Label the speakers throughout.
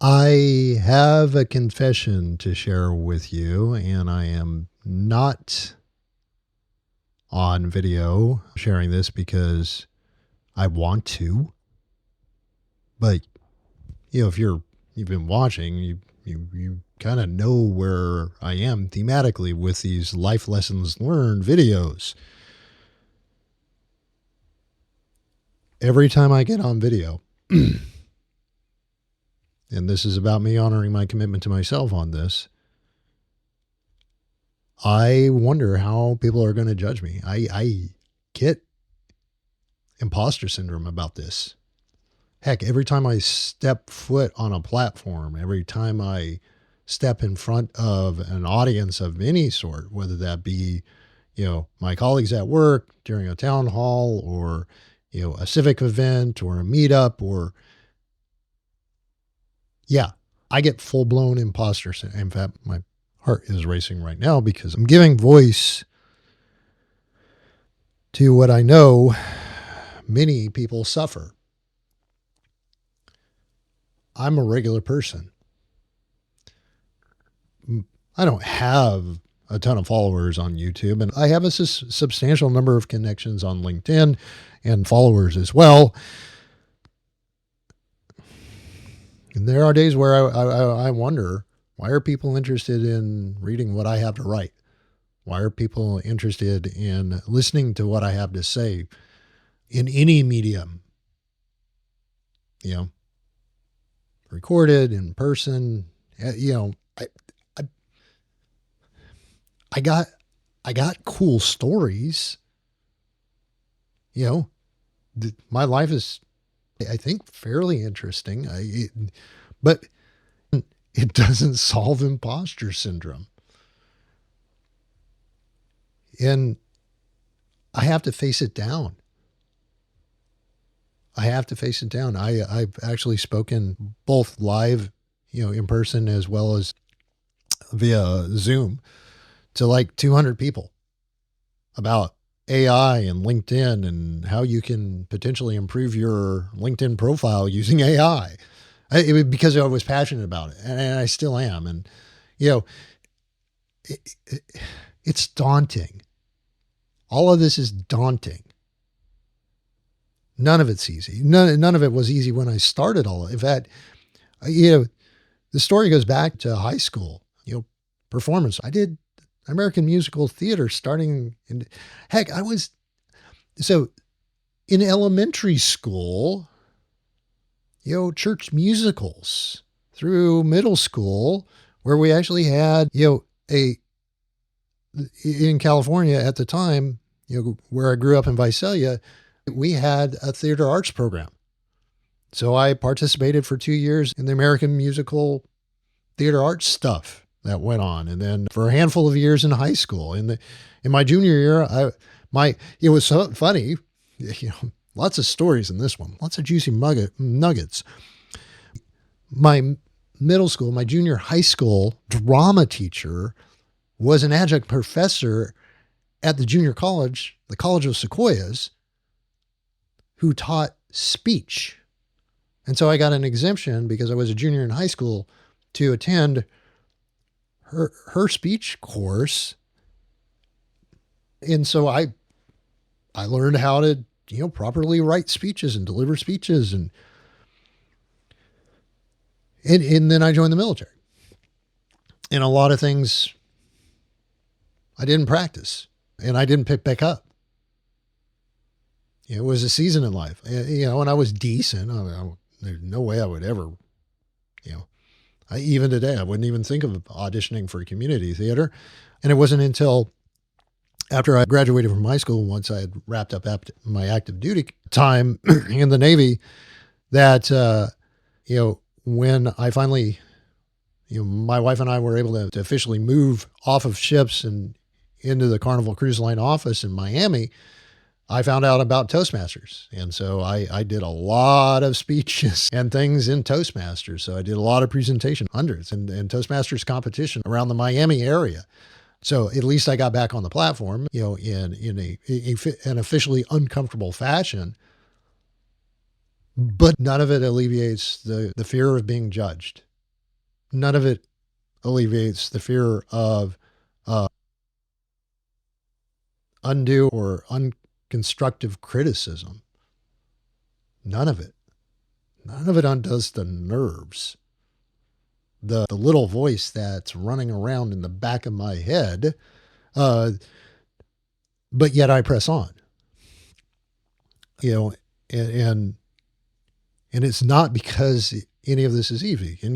Speaker 1: I have a confession to share with you, and I am not on video sharing this because I want to. But if you've been watching, you kind of know where I am thematically with these life lessons learned videos. Every time I get on video, and this is about me honoring my commitment to myself on this, I wonder how people are going to judge me. I get imposter syndrome about this. Heck, every time I step foot on a platform, every time I step in front of an audience of any sort, whether that be, my colleagues at work during a town hall or, a civic event or a meetup I get full blown imposter syndrome. In fact, my heart is racing right now because I'm giving voice to what I know many people suffer. I'm a regular person. I don't have a ton of followers on YouTube, and I have a substantial number of connections on LinkedIn and followers as well. And there are days where I wonder, why are people interested in reading what I have to write? Why are people interested in listening to what I have to say in any medium? Recorded, in person, I got cool stories. My life is, I think, fairly interesting. But it doesn't solve imposter syndrome. And I have to face it down. I've actually spoken both live, in person as well as via Zoom to like 200 people about AI and LinkedIn and how you can potentially improve your LinkedIn profile using AI. Because I was passionate about it, and I still am. And, it's daunting. All of this is daunting. None of it's easy. None of it was easy when I started all of it. In fact, the story goes back to high school, performance. I did American musical theater starting in, heck, so in elementary school, church musicals through middle school, where we actually had, in California at the time, where I grew up in Visalia, we had a theater arts program. So I participated for 2 years in the American musical theater arts stuff that went on. And then for a handful of years in high school, in my junior year, it was so funny, lots of stories in this one, lots of juicy nuggets. My middle school, my junior high school drama teacher was an adjunct professor at the junior college, the College of Sequoias, who taught speech. And so I got an exemption because I was a junior in high school to attend her speech course. And so I learned how to, properly write speeches and deliver speeches. And then I joined the military. And a lot of things I didn't practice and I didn't pick back up. It was a season in life, and I was decent. There's no way I would ever, even today, I wouldn't even think of auditioning for community theater. And it wasn't until after I graduated from high school, once I had wrapped up my active duty time in the Navy, that, when I finally, my wife and I were able to officially move off of ships and into the Carnival Cruise Line office in Miami, I found out about Toastmasters. And so I did a lot of speeches and things in Toastmasters. So I did a lot of presentation, hundreds, and Toastmasters competition around the Miami area. So at least I got back on the platform, in an officially uncomfortable fashion. But none of it alleviates the fear of being judged. None of it alleviates the fear of uh, undue or unconstructive criticism. None of it. None of it undoes the nerves. The little voice that's running around in the back of my head, uh, but yet I press on. You know, and and it's not because any of this is easy. In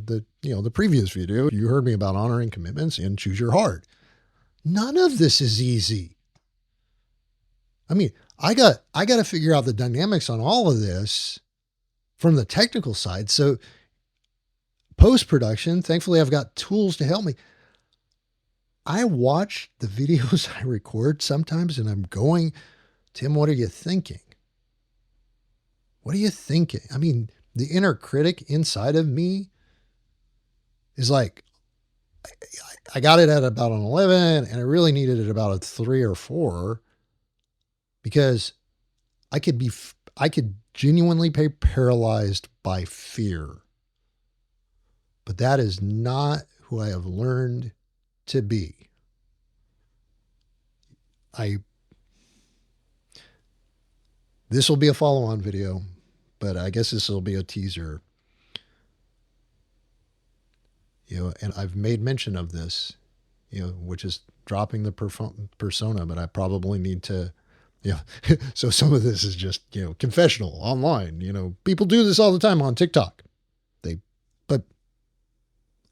Speaker 1: the the previous video, you heard me about honoring commitments and choose your heart. None of this is easy. I mean, I got to figure out the dynamics on all of this from the technical side. So post production, thankfully, I've got tools to help me. I watch the videos I record sometimes, and I'm going, Tim, what are you thinking? What are you thinking? I mean, the inner critic inside of me is like, I got it at about an 11, and I really needed it about a 3 or 4 because I could genuinely be paralyzed by fear. But that is not who I have learned to be. This will be a follow-on video, but I guess this will be a teaser. And I've made mention of this, which is dropping the persona, but I probably need to, so some of this is just, confessional online. People do this all the time on TikTok. But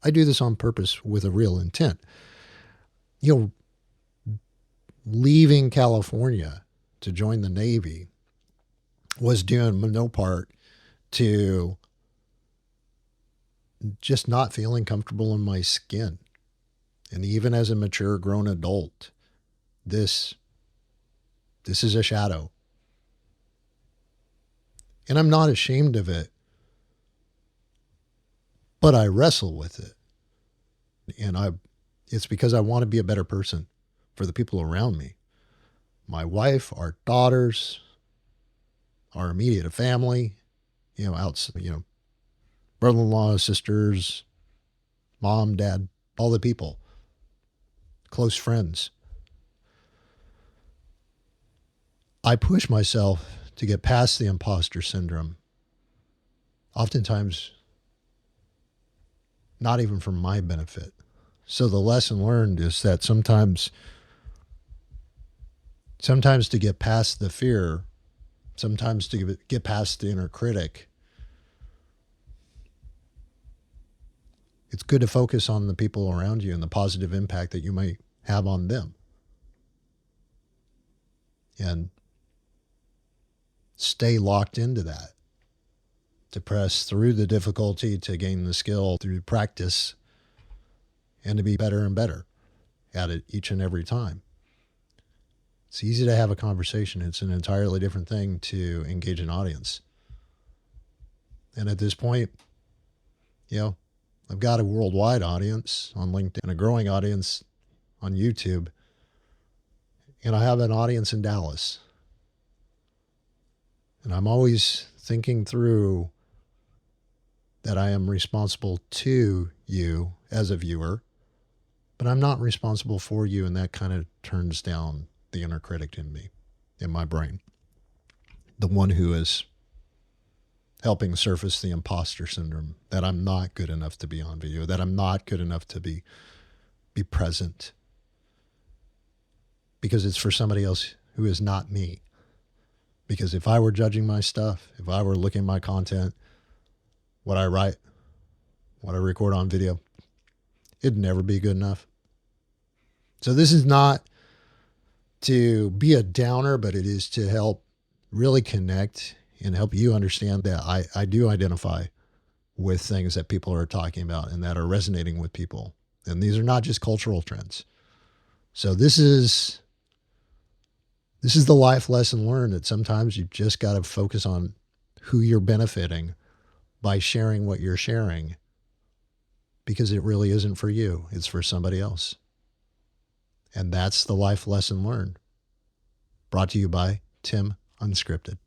Speaker 1: I do this on purpose with a real intent. Leaving California to join the Navy was due in no part to just not feeling comfortable in my skin. And even as a mature grown adult, this is a shadow. And I'm not ashamed of it, but I wrestle with it. And it's because I want to be a better person for the people around me. My wife, our daughters, our immediate family, brother-in-law, sisters, mom, dad, all the people, close friends. I push myself to get past the imposter syndrome. Oftentimes, not even for my benefit. So the lesson learned is that sometimes to get past the fear, sometimes to get past the inner critic, it's good to focus on the people around you and the positive impact that you might have on them. And stay locked into that. To press through the difficulty, to gain the skill through practice, and to be better and better at it each and every time. It's easy to have a conversation. It's an entirely different thing to engage an audience. And at this point, I've got a worldwide audience on LinkedIn and a growing audience on YouTube. And I have an audience in Dallas. And I'm always thinking through that I am responsible to you as a viewer, but I'm not responsible for you. And that kind of turns down the inner critic in me, in my brain. The one who is helping surface the imposter syndrome, that I'm not good enough to be on video, that I'm not good enough to be present because it's for somebody else who is not me. Because if I were judging my stuff, if I were looking at my content, what I write, what I record on video, it'd never be good enough. So this is not to be a downer, but it is to help really connect and help you understand that I do identify with things that people are talking about and that are resonating with people. And these are not just cultural trends. So this is the life lesson learned, that sometimes you've just got to focus on who you're benefiting by sharing what you're sharing, because it really isn't for you. It's for somebody else. And that's the life lesson learned. Brought to you by Tim Unscripted.